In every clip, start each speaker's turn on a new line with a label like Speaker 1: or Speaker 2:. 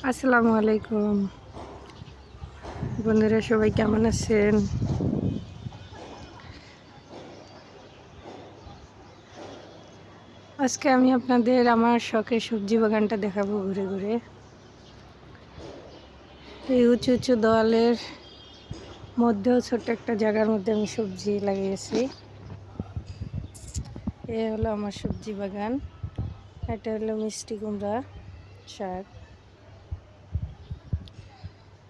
Speaker 1: আসসালামু আলাইকুম বন্ধুরা, সবাই কেমন আছেন? আজকে আমি আপনাদের আমার শখের সবজি বাগানটা দেখাবো ঘুরে ঘুরে। এই উঁচু উঁচু দেওয়ালের মধ্যেও ছোট্ট একটা জায়গার মধ্যে আমি সবজি লাগিয়েছি। এ হলো আমার সবজি বাগান। এটা হলো মিষ্টি কুমড়া শাক।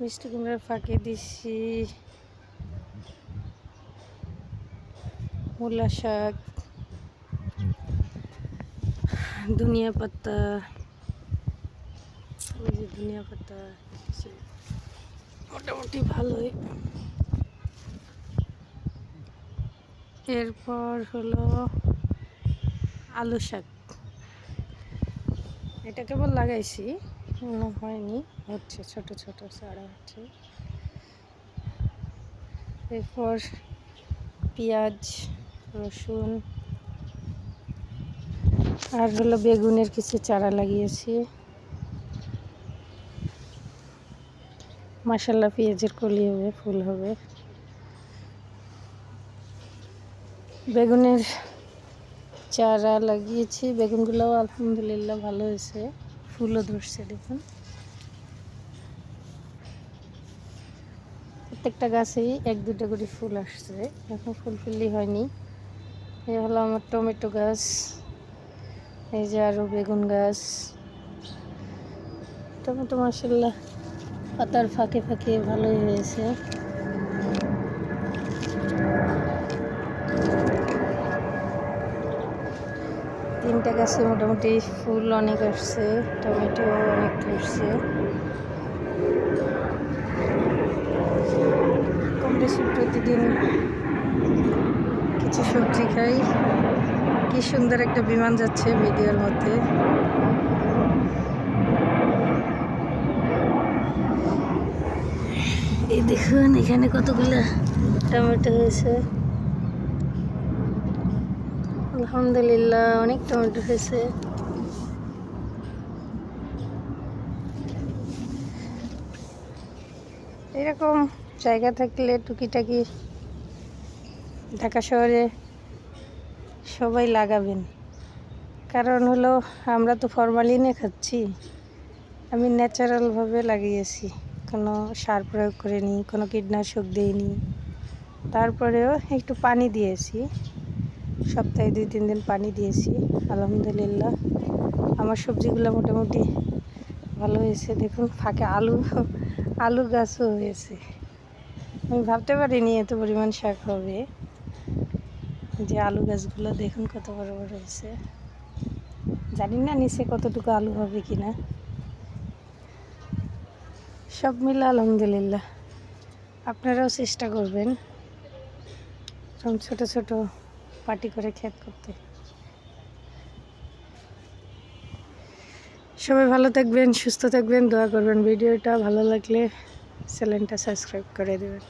Speaker 1: মিষ্টি কুমড়ার ফাঁকে দিচ্ছি মূলা শাক, ধনিয়া পাতা, ওই যে ধনিয়া পাতা মোটামুটি ভালোই। এরপর হলো আলু শাক। এটা কেবল লাগাইছি, হয়নি, হচ্ছে ছোট ছোট চারা হচ্ছে। এরপর পেঁয়াজ, রসুন আর হলো বেগুনের কিছু চারা লাগিয়েছি। মাশাআল্লাহ, পেঁয়াজের কলি হবে, ফুল হবে। বেগুনের চারা লাগিয়েছি, বেগুনগুলোও আলহামদুলিল্লাহ ভালো হয়েছে, ফুলও ধরছে। দেখুন, প্রত্যেকটা গাছেই এক দুটো করে ফুল আসছে, এখন ফুলফিলি হয়নি। এই হলো আমার টমেটো গাছ, এই যে আরও বেগুন গাছ। টমেটো মাশাআল্লাহ পাতার ফাঁকে ফাঁকে ভালোই হয়েছে। তিনটা গাছে মোটামুটি ফুল অনেক আসছে, টমেটো অনেক ধরছে। কম বেশি প্রতিদিন কিছু সবজি খাই। কি সুন্দর একটা বিমান যাচ্ছে ভিডিওর মধ্যে। এই দেখুন, এখানে কতগুলো টমেটো হয়েছে, আলহামদুলিল্লাহ অনেক টমেটো হয়েছে। এরকম জায়গা থাকলে টুকিটাকি ঢাকা শহরে সবাই লাগাবেন। কারণ হলো আমরা তো ফরমালিনে খাচ্ছি, আমি ন্যাচারালভাবে লাগিয়েছি, কোনো সার প্রয়োগ করিনি, কোনো কীটনাশক দিইনি। তারপরেও একটু পানি দিয়েছি, সপ্তাহে 2-3 দিন পানি দিয়েছি। আলহামদুলিল্লাহ আমার সবজিগুলো মোটামুটি ভালো হয়েছে। দেখুন, ফাঁকে আলু গাছও হয়েছে। আমি ভাবতে পারিনি এত পরিমাণ শাক হবে। যে আলু গাছগুলো দেখুন কত বড় বড় হয়েছে। জানি না নিচে কতটুকু আলু হবে কিনা। সব মিলে আলহামদুলিল্লাহ। আপনারাও চেষ্টা করবেন এরকম ছোট ছোট পাটি করে ক্ষেত করতে। সবাই ভালো থাকবেন, সুস্থ থাকবেন, দোয়া করবেন। ভিডিওটা ভালো লাগলে চ্যানেলটা সাবস্ক্রাইব করে দেবেন।